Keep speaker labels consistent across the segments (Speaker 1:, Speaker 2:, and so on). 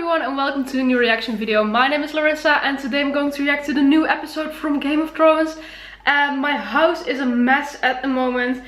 Speaker 1: everyone and welcome to the new reaction video. My name is Larissa and today I'm going to react to the new episode from Game of Thrones. And my house is a mess at the moment.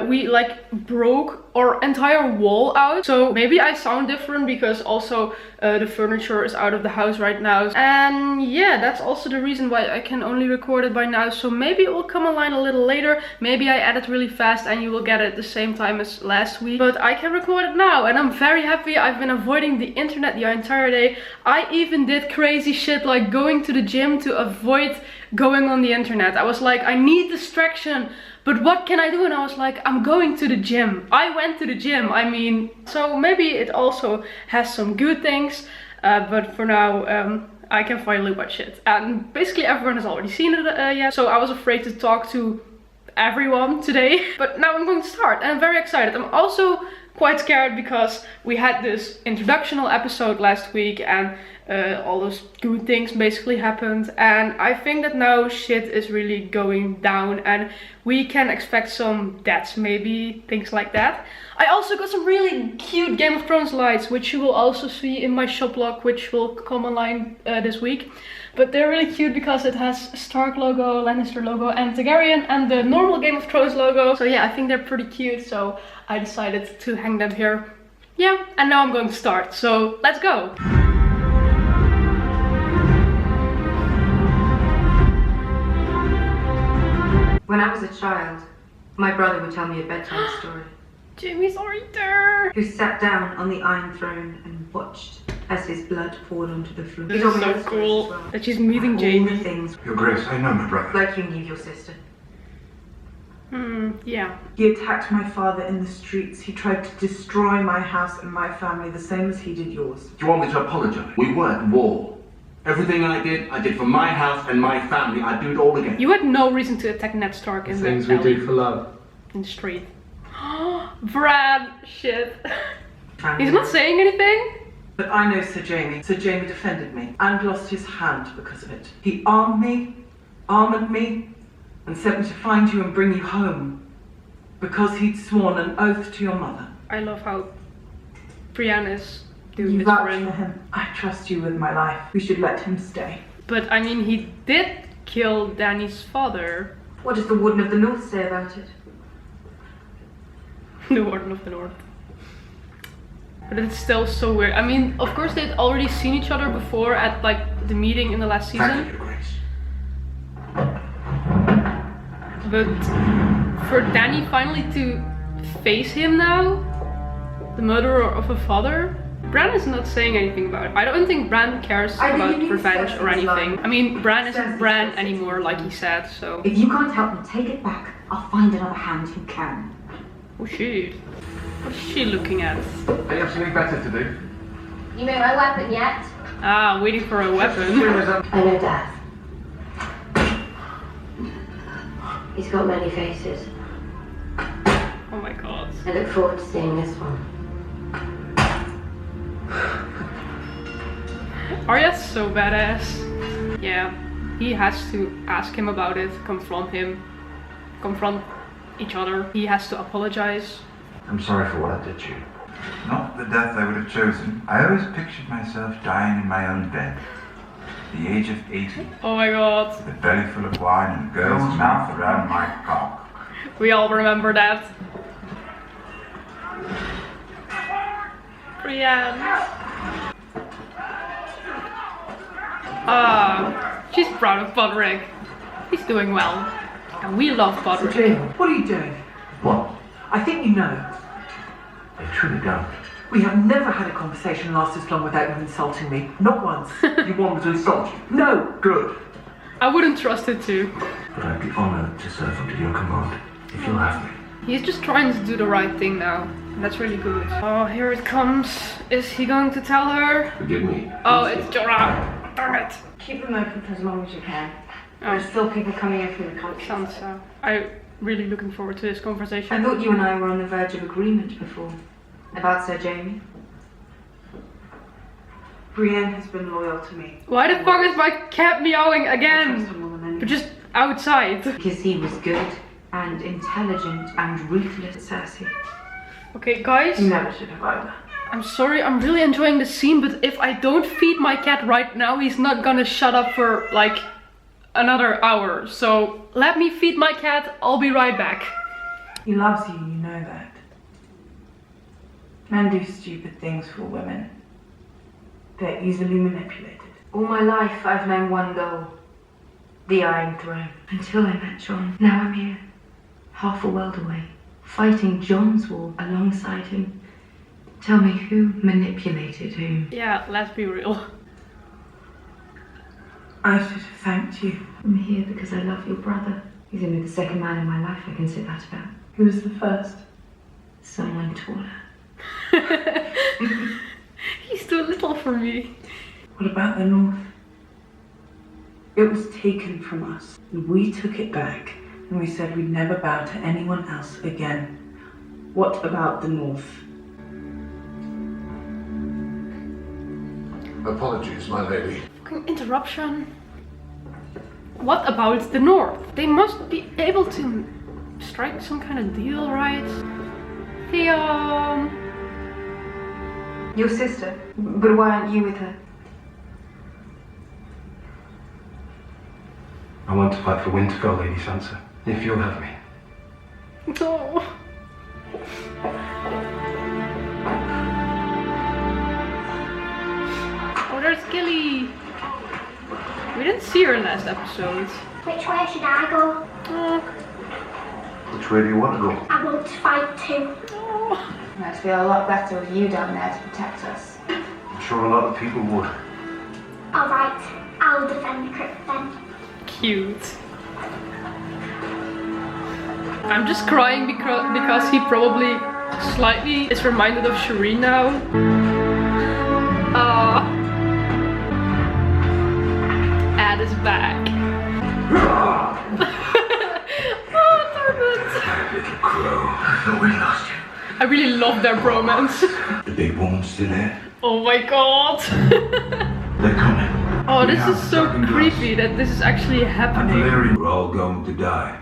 Speaker 1: We like broke our entire wall out. So maybe I sound different because also the furniture is out of the house right now. And yeah, that's also the reason why I can only record it by now. So maybe it will come online a little later. Maybe I edit really fast and you will get it at the same time as last week. But I can record it now and I'm very happy. I've been avoiding the internet the entire day. I even did crazy shit like going to the gym to avoid going on the internet. I was like, I need distraction. But what can I do? And I was like, I'm going to the gym. I went to the gym. I mean, so maybe it also has some good things. But for now, I can finally watch it. And basically everyone has already seen it yet. So I was afraid to talk to everyone today. But now I'm going to start and I'm very excited. I'm also quite scared because we had this introductional episode last week and all those good things basically happened, and I think that now shit is really going down and we can expect some deaths, maybe things like that. I also got some really cute Game of Thrones lights, which you will also see in my shop log, which will come online this week. But they're really cute because it has Stark logo, Lannister logo and Targaryen and the normal Game of Thrones logo. So yeah, I think they're pretty cute, so I decided to hang them here. Yeah, and now I'm going to start, so let's go!
Speaker 2: When I was a child, my brother would tell me a bedtime story.
Speaker 1: Jaime's already there!
Speaker 2: Who sat down on the Iron Throne and watched as his blood poured onto the floor.
Speaker 1: This is so cool that she's meeting Jaime.
Speaker 2: Things
Speaker 3: Your Grace, I know my brother.
Speaker 2: like you knew your sister.
Speaker 1: Yeah.
Speaker 4: He attacked my father in the streets. He tried to destroy my house and my family the same as he did yours.
Speaker 3: Do you want me to apologize? We were at war. Everything I did for my house and my family. I'd do it all again.
Speaker 1: You had no reason to attack Ned Stark in the
Speaker 5: things we do for love.
Speaker 1: In the street. Brad, shit. He's not saying anything?
Speaker 4: But I know Sir Jaime. Sir Jaime defended me and lost his hand because of it. He armed me, armored me, and sent me to find you and bring you home. Because he'd sworn an oath to your mother.
Speaker 1: I love how Brienne is doing
Speaker 4: You
Speaker 1: this for
Speaker 4: vouch
Speaker 1: him.
Speaker 4: for him. I trust you with my life. We should let him stay.
Speaker 1: But I mean, he did kill Dany's father.
Speaker 2: What does the Warden of the North say about it?
Speaker 1: The Warden of the North. But it's still so weird. I mean, of course they'd already seen each other before at like the meeting in the last season.
Speaker 3: Thank you, Your Grace.
Speaker 1: But for Dany finally to face him now, the murderer of a father, Bran is not saying anything about it. I don't think Bran cares about revenge or anything. I mean, Bran isn't Bran anymore, like he said, so...
Speaker 6: If you can't help me take it back, I'll find another hand who can.
Speaker 1: Oh shit. What is she looking at?
Speaker 5: Hey, you have something better to do?
Speaker 7: You made my weapon yet?
Speaker 1: Ah, waiting for a weapon.
Speaker 6: I know Death. He's got many faces.
Speaker 1: Oh my god.
Speaker 6: I look forward to seeing this one.
Speaker 1: Arya's so badass. Yeah, he has to ask him about it, confront him, confront each other. He has to apologize.
Speaker 3: I'm sorry for what I did to you.
Speaker 8: Not the death I would have chosen. I always pictured myself dying in my own bed. At the age of 80.
Speaker 1: Oh my god.
Speaker 8: With a belly full of wine and a girl's mouth around my cock.
Speaker 1: We all remember that. Brienne. Ah, she's proud of Podrick. He's doing well. And we love
Speaker 4: Sir
Speaker 1: Podrick.
Speaker 4: Jaime, what are you doing?
Speaker 3: What?
Speaker 4: I think you know.
Speaker 3: I truly don't.
Speaker 4: We have never had a conversation last this long without you insulting me. Not once.
Speaker 3: You want me to insult you?
Speaker 4: No.
Speaker 3: Good.
Speaker 1: I wouldn't trust it too.
Speaker 3: But I'd be honored to serve under your command, if you'll have me.
Speaker 1: He's just trying to do the right thing now. And that's really good. Oh, here it comes. Is he going to tell her?
Speaker 3: Forgive me.
Speaker 1: Oh, it's Jorah. Darn it.
Speaker 2: Keep them open for as long as you can.
Speaker 1: Oh,
Speaker 2: There's still people coming in from the country.
Speaker 1: Sansa. I'm really looking forward to this
Speaker 2: I
Speaker 1: conversation.
Speaker 2: thought you and I were on the verge of agreement before. About Sir Jaime.
Speaker 4: Brienne has been loyal to me.
Speaker 1: Why the fuck is my cat meowing
Speaker 4: I trust
Speaker 1: again?
Speaker 4: him more than anyone.
Speaker 1: But just outside.
Speaker 2: Because he was good and intelligent and ruthless.
Speaker 4: Cersei.
Speaker 1: Okay, guys.
Speaker 4: You never should have either.
Speaker 1: I'm sorry, I'm really enjoying the scene, but if I don't feed my cat right now, he's not gonna shut up for like another hour. So let me feed my cat, I'll be right back.
Speaker 2: He loves you, you know that. Men do stupid things for women. They're easily manipulated. All my life I've known one goal. The Iron Throne. Until I met John. Now I'm here. Half a world away. Fighting John's war alongside him. Tell me who manipulated whom.
Speaker 1: Yeah, let's be real.
Speaker 2: I should have thanked you.
Speaker 6: I'm here because I love your brother. He's only the second man in my life I can say that about.
Speaker 2: Who was the first?
Speaker 6: Someone taller.
Speaker 1: He's too little for me.
Speaker 2: What about the North? It was taken from us. And we took it back. And we said we'd never bow to anyone else again. What about the North?
Speaker 5: Apologies, my lady.
Speaker 1: Fucking interruption. What about the North? They must be able to strike some kind of deal, right? Theon.
Speaker 2: Your sister? But why aren't you with her?
Speaker 5: I want to fight for Winterfell, Lady Sansa, if you'll have me.
Speaker 1: No. Oh, there's Gilly. We didn't see her last episode.
Speaker 7: Which way should I go?
Speaker 1: Oh.
Speaker 8: Which way do you want to go?
Speaker 7: I want to fight too.
Speaker 1: Oh.
Speaker 2: I'd feel a lot better with you down there to protect us.
Speaker 8: I'm sure a lot of people would.
Speaker 7: Alright, I'll defend the crypt then.
Speaker 1: Cute. I'm just crying because he probably slightly is reminded of Shireen now. Ad is back. Oh, Turbot.
Speaker 8: That little crow. I thought we lost you.
Speaker 1: I really love their bromance.
Speaker 8: The big woman's still here.
Speaker 1: Oh my god.
Speaker 8: They're coming.
Speaker 1: Oh, this is so creepy that this is actually happening.
Speaker 8: We're all going to die.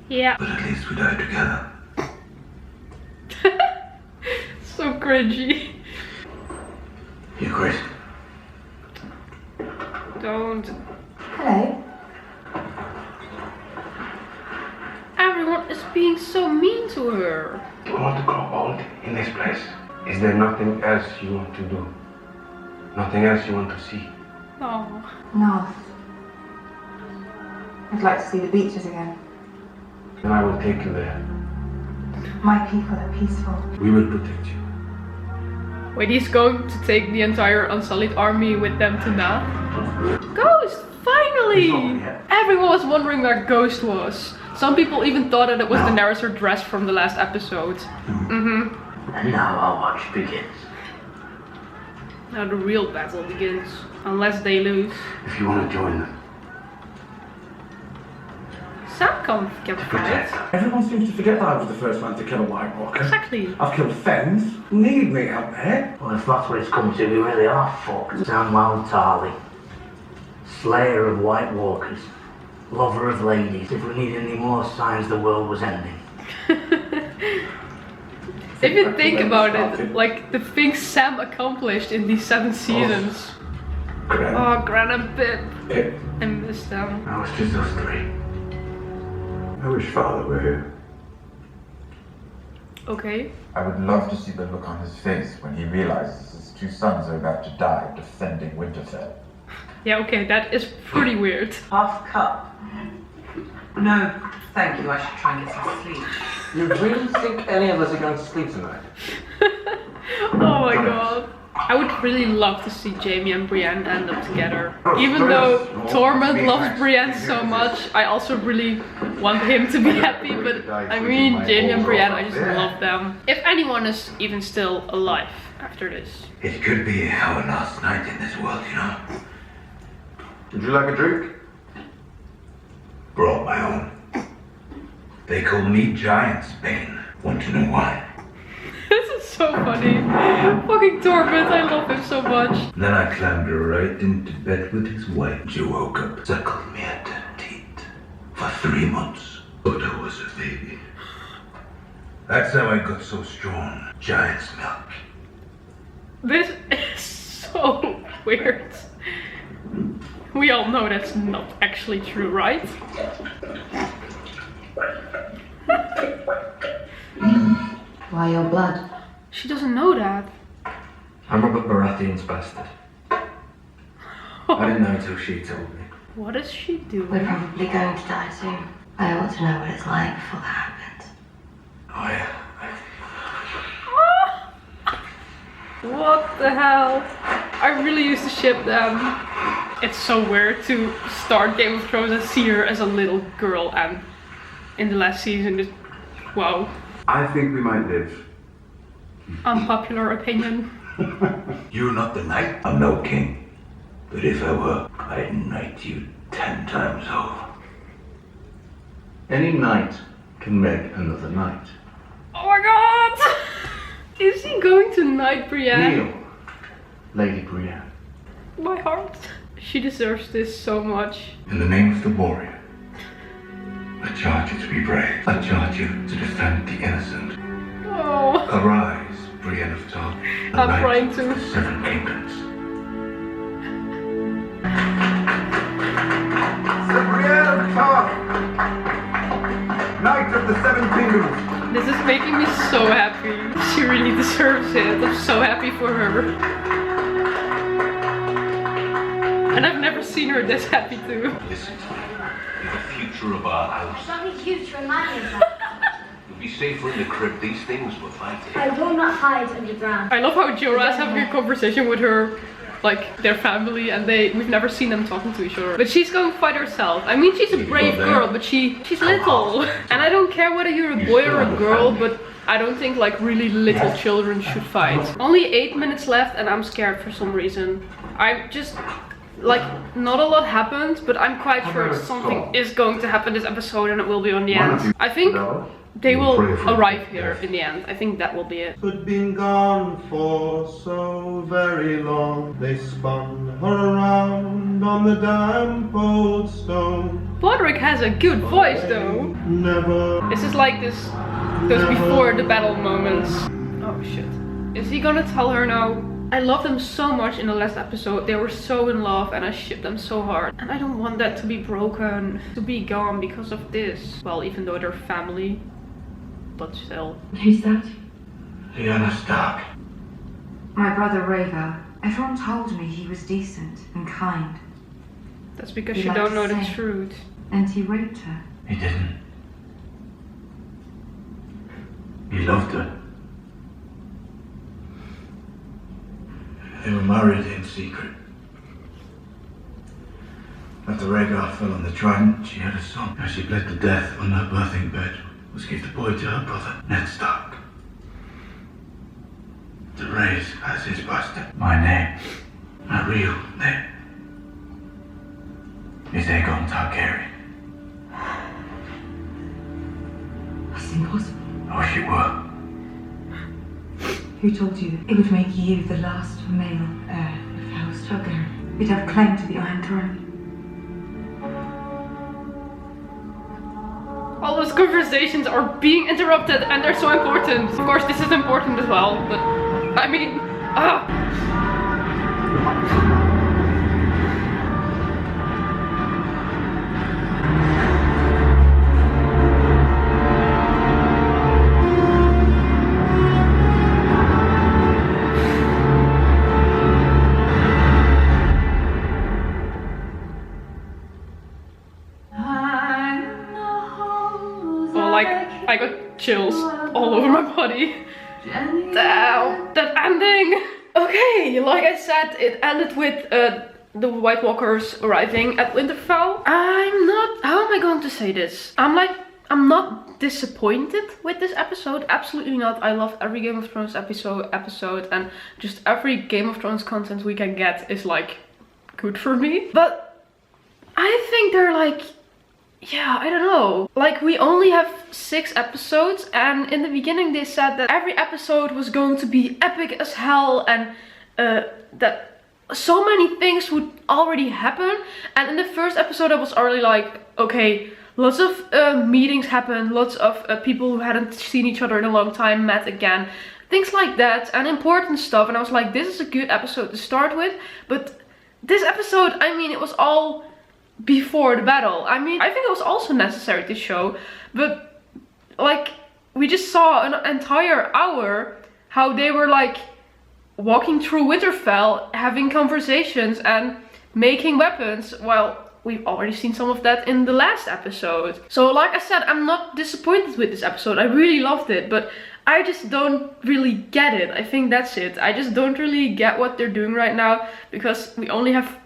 Speaker 1: Yeah.
Speaker 8: But at least we die together.
Speaker 1: So cringy.
Speaker 8: You quit.
Speaker 1: Don't.
Speaker 6: Hello.
Speaker 1: Everyone is being so mean to her.
Speaker 5: Do you want to grow old in this place? Is there nothing else you want to do? Nothing else you want to see?
Speaker 1: Oh.
Speaker 2: North. I'd like to see the beaches again.
Speaker 5: Then I will take you there.
Speaker 2: My people are peaceful.
Speaker 5: We will protect you.
Speaker 1: Wait, he's going to take the entire Unsullied army with them to Nath? Ghost! Finally! Everyone was wondering where Ghost was. Some people even thought that it was Daenerys dressed from the last episode.
Speaker 9: And now our watch begins.
Speaker 1: Now the real battle begins. Unless they lose.
Speaker 5: If you want to join them.
Speaker 1: Sam can't fight.
Speaker 10: Everyone seems to forget that I was the first man to kill a White Walker.
Speaker 1: Exactly.
Speaker 10: I've killed Fens. Need me out there.
Speaker 9: Well, if that's what it's come to, we really are fucked. Samwell Tarly, Slayer of White Walkers, lover of ladies. If we need any more signs the world was ending.
Speaker 1: If you think about it, like the things Sam accomplished in these 7 seasons. Oh, Gran and Pip. I miss them.
Speaker 5: Now it's just us 3.
Speaker 8: I wish Father were here.
Speaker 1: Okay.
Speaker 11: I would love to see the look on his face when he realizes his 2 sons are about to die defending Winterfell.
Speaker 1: Yeah, okay, that is pretty weird.
Speaker 4: Half cup. No, thank you. I should try and get some sleep.
Speaker 5: You really think any of us are going to sleep tonight?
Speaker 1: Oh my god. I would really love to see Jaime and Brienne end up together. Even though Tormund loves Brienne so much, I also really want him to be happy, but I mean, Jaime and Brienne, I just love them. If anyone is even still alive after this.
Speaker 8: It could be our last night in this world, you know.
Speaker 5: Would you like a drink?
Speaker 8: Brought my own. They call me Giant's Bane. Want to know why?
Speaker 1: This is so funny. Fucking Tormund, I love him so much.
Speaker 8: Then I climbed right into bed with his wife. She woke up, suckled me at her teeth for 3 months. But I was a baby. That's how I got so strong. Giant's milk.
Speaker 1: This is so weird. We all know that's not actually true, right?
Speaker 6: Why your blood?
Speaker 1: She doesn't know that.
Speaker 12: I'm Robert Baratheon's bastard. I didn't know until she told me.
Speaker 1: What is she doing?
Speaker 6: We're probably going to die soon. I ought to know what it's like before that happens.
Speaker 12: Oh yeah.
Speaker 1: What the hell? I really used to ship them. It's so weird to start Game of Thrones and see her as a little girl, and in the last season just wow.
Speaker 8: I think we might live.
Speaker 1: Unpopular opinion.
Speaker 8: You're not the knight. I'm no king. But if I were, I'd knight you 10 times over.
Speaker 3: Any knight can make another knight.
Speaker 1: Oh my god! Is he going to knight Brienne?
Speaker 3: Kneel, Lady Brienne.
Speaker 1: My heart. She deserves this so much.
Speaker 8: In the name of the warrior, I charge you to be brave. I charge you to defend the innocent.
Speaker 1: Oh.
Speaker 8: Arise, Brienne of Tarth.
Speaker 1: I'm trying to.
Speaker 8: The 7 kingdoms.
Speaker 11: Sir Brienne of Tarth, Knight of the 7 kingdoms.
Speaker 1: This is making me so happy. She really deserves it. I'm so happy for her. And I've never seen her this happy too.
Speaker 8: Listen to me. You're the future of our house.
Speaker 7: It's not you to remind me of that.
Speaker 8: You'll be safer in the crypt. These things will fight it.
Speaker 7: I will not hide underground.
Speaker 1: I love how Jorah is having a conversation with her, like their family, and we've never seen them talking to each other. But she's going to fight herself. I mean, she's a brave girl, but she's little. And I don't care whether you're a boy or a girl, but I don't think like really little children should fight. Only 8 minutes left and I'm scared for some reason. I'm just like, not a lot happened, but I'm quite sure something is going to happen this episode and it will be on the end. I think they will arrive here in the end. I think that will be it.
Speaker 13: Had been gone for so very long. They spun her around on the damp old stone.
Speaker 1: Podrick has a good voice though.
Speaker 13: Never.
Speaker 1: This is like those before the battle moments. Oh shit. Is he gonna tell her now? I loved them so much in the last episode. They were so in love and I shipped them so hard. And I don't want that to be broken, to be gone because of this. Well, even though they're family, but still.
Speaker 6: Who's that?
Speaker 8: Lyanna Stark.
Speaker 6: My brother Rhaegar. Everyone told me he was decent and kind.
Speaker 1: That's because
Speaker 6: He
Speaker 1: you
Speaker 6: liked
Speaker 1: don't
Speaker 6: to
Speaker 1: know the
Speaker 6: sing.
Speaker 1: truth.
Speaker 6: And he raped her.
Speaker 8: He didn't. He loved her. They were married in secret. After Rhaegar fell on the trident, she had a son. As she bled to death on her birthing bed was give the boy to her brother, Ned Stark. To raise as his bastard. My name, my real name, is Aegon Targaryen.
Speaker 6: It's impossible.
Speaker 8: I wish it were.
Speaker 6: Who told you that it would make you the last male heir of House Targaryen? You'd have claim to the Iron Throne.
Speaker 1: All those conversations are being interrupted and they're so important. Of course, this is important as well, but I mean, I got chills all over my body. Damn, that ending! Okay, like I said, it ended with the White Walkers arriving at Winterfell. How am I going to say this? I'm not disappointed with this episode, absolutely not. I love every Game of Thrones episode and just every Game of Thrones content we can get is like good for me. But I think they're like, yeah, I don't know. Like, we only have 6 episodes and in the beginning they said that every episode was going to be epic as hell and that so many things would already happen. And in the first episode I was already like, okay, lots of meetings happened, lots of people who hadn't seen each other in a long time met again. things like that and important stuff. And I was like, this is a good episode to start with. But this episode, I mean, it was all before the battle. I mean, I think it was also necessary to show, but like, we just saw an entire hour how they were like walking through Winterfell, having conversations and making weapons. Well, we've already seen some of that in the last episode. So like I said, I'm not disappointed with this episode. I really loved it, but I just don't really get it. I think that's it. I just don't really get what they're doing right now, because we only have,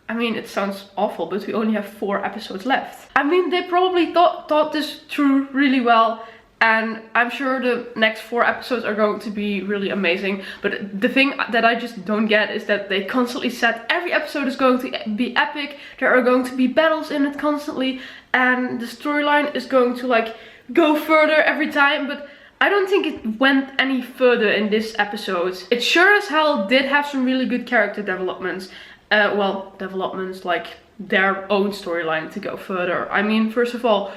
Speaker 1: I mean, it sounds awful, but we only have 4 episodes left. I mean, they probably thought this through really well, and I'm sure the next 4 episodes are going to be really amazing. But the thing that I just don't get is that they constantly said every episode is going to be epic. There are going to be battles in it constantly, and the storyline is going to like go further every time. But I don't think it went any further in this episode. It sure as hell did have some really good character developments. Well, developments like their own storyline to go further. I mean, first of all,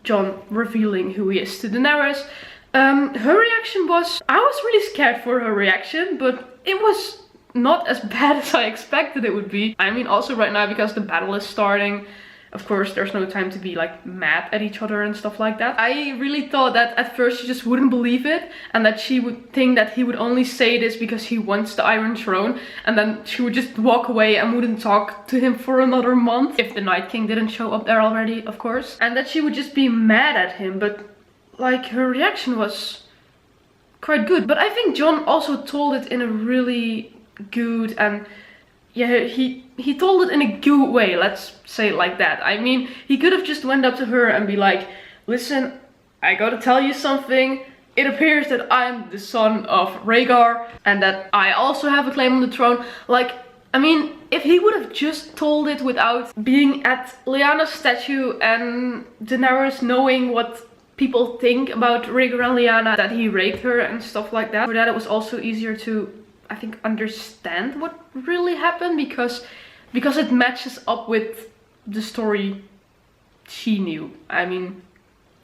Speaker 1: Jon revealing who he is to Daenerys. Her reaction was, I was really scared for her reaction, but it was not as bad as I expected it would be. I mean, also right now, because the battle is starting, of course, there's no time to be like mad at each other and stuff like that. I really thought that at first she just wouldn't believe it, and that she would think that he would only say this because he wants the Iron Throne, and then she would just walk away and wouldn't talk to him for another month, if the Night King didn't show up there already, of course. And that she would just be mad at him, but like her reaction was quite good. But I think Jon also told it in a really good and yeah, he told it in a good way, let's say it like that. I mean, he could have just went up to her and be like, listen, I gotta tell you something. It appears that I'm the son of Rhaegar and that I also have a claim on the throne. Like, I mean, if he would have just told it without being at Lyanna's statue and Daenerys knowing what people think about Rhaegar and Lyanna, that he raped her and stuff like that, for that it was also easier to, I think, understand what really happened, because it matches up with the story she knew. I mean,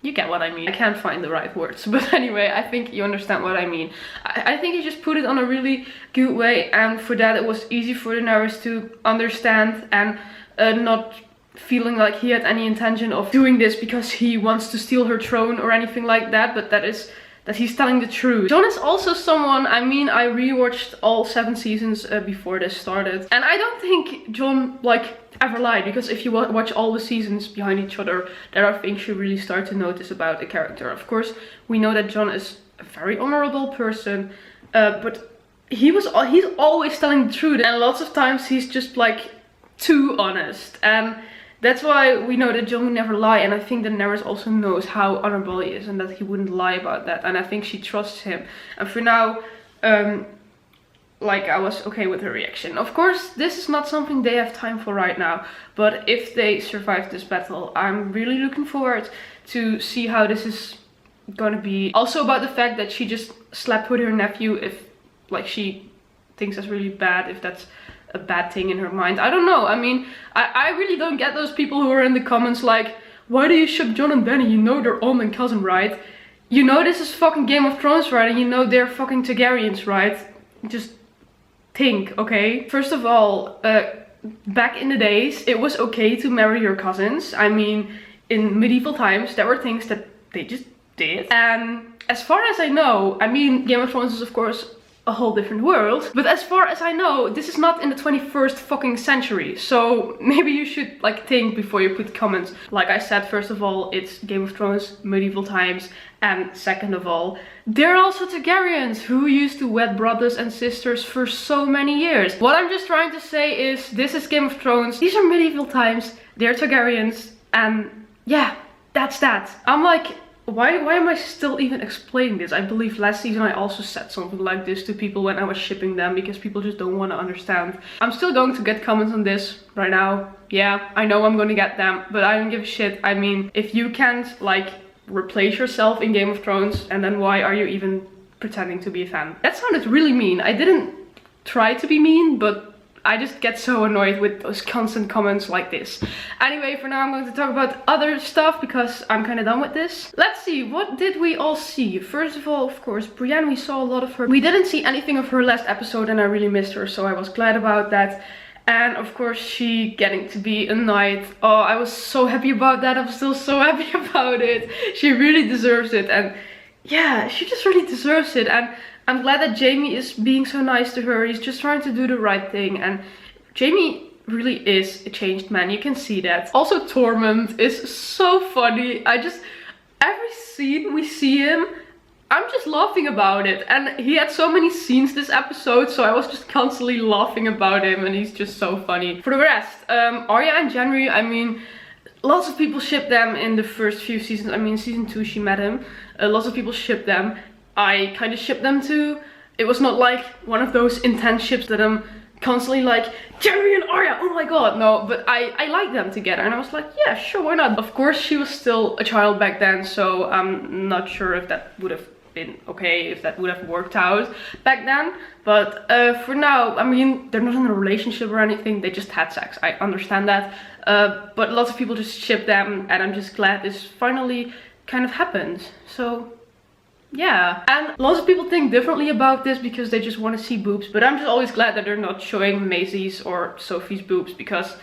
Speaker 1: you get what I mean. I can't find the right words, but anyway, I think you understand what I mean. I think he just put it on a really good way, and for that it was easy for Daenerys to understand, and not feeling like he had any intention of doing this because he wants to steal her throne or anything like that, but that he's telling the truth. Jon is also someone, I mean, I rewatched all 7 seasons before this started, and I don't think Jon like ever lied, because if you watch all the seasons behind each other, there are things you really start to notice about the character. Of course, we know that Jon is a very honorable person, but he's always telling the truth, and lots of times he's just like too honest, and that's why we know that Jon would never lie. And I think that Daenerys also knows how honorable he is and that he wouldn't lie about that, and I think she trusts him. And for now, like, I was okay with her reaction. Of course, this is not something they have time for right now, but if they survive this battle, I'm really looking forward to see how this is gonna be. Also about the fact that she just slept with her nephew, if like she thinks that's really bad, if that's a bad thing in her mind. I don't know. I mean, I really don't get those people who are in the comments like, why do you ship Jon and Dany? You know they're aunt and cousin, right? You know this is fucking Game of Thrones, right? And you know they're fucking Targaryens, right? Just think, okay? First of all, back in the days, it was okay to marry your cousins. I mean, in medieval times, there were things that they just did. And as far as I know, I mean, Game of Thrones is of course a whole different world, but as far as I know, this is not in the 21st fucking century, so maybe you should like think before you put comments. Like I said, first of all, it's Game of Thrones, medieval times, and second of all, they're also Targaryens who used to wed brothers and sisters for so many years. What I'm just trying to say is, this is Game of Thrones, these are medieval times, they're Targaryens, and yeah, that's that. I'm like, why am I still even explaining this? I believe last season I also said something like this to people when I was shipping them, because people just don't want to understand. I'm still going to get comments on this right now. Yeah, I know I'm going to get them, but I don't give a shit. I mean, if you can't like replace yourself in Game of Thrones, and then why are you even pretending to be a fan? That sounded really mean. I didn't try to be mean, but I just get so annoyed with those constant comments like this. Anyway, for now I'm going to talk about other stuff because I'm kind of done with this. Let's see, what did we all see? First of all, of course, Brienne, we saw a lot of her. We didn't see anything of her last episode and I really missed her, so I was glad about that. And of course, she getting to be a knight. Oh, I was so happy about that. I'm still so happy about it. She really deserves it. And yeah, she just really deserves it. And I'm glad that Jaime is being so nice to her. He's just trying to do the right thing. And Jaime really is a changed man. You can see that. Also, Tormund is so funny. Every scene we see him, I'm just laughing about it. And he had so many scenes this episode, so I was just constantly laughing about him. And he's just so funny. For the rest, Arya and Gendry, I mean, lots of people ship them in the first few seasons. I mean, season 2 she met him. Lots of people ship them. I kind of shipped them too. It was not like one of those intense ships that I'm constantly like, Gendry and Arya, oh my god. No, but I like them together. And I was like, yeah, sure, why not? Of course, she was still a child back then, so I'm not sure if that would have been okay, if that would have worked out back then. But for now, I mean, they're not in a relationship or anything. They just had sex. I understand that. But lots of people just ship them, and I'm just glad this finally kind of happened. So yeah, and lots of people think differently about this because they just want to see boobs, but I'm just always glad that they're not showing Maisie's or Sophie's boobs, because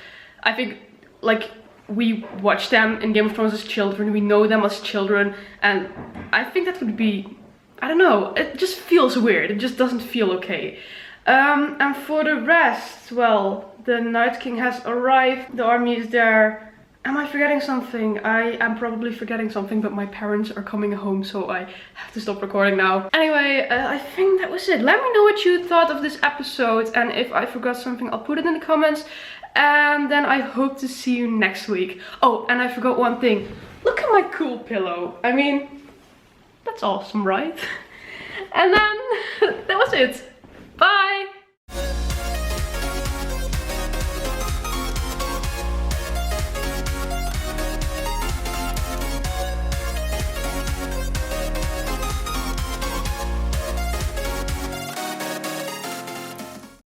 Speaker 1: I think, like, we watch them in Game of Thrones as children, we know them as children, and I think that would be, I don't know, it just feels weird, it just doesn't feel okay. And for the rest, well, the Night King has arrived, the army is there. Am I forgetting something? I am probably forgetting something, but my parents are coming home, so I have to stop recording now. Anyway, I think that was it. Let me know what you thought of this episode, and if I forgot something, I'll put it in the comments. And then I hope to see you next week. Oh, and I forgot one thing. Look at my cool pillow. I mean, that's awesome, right? And then that was it. Bye!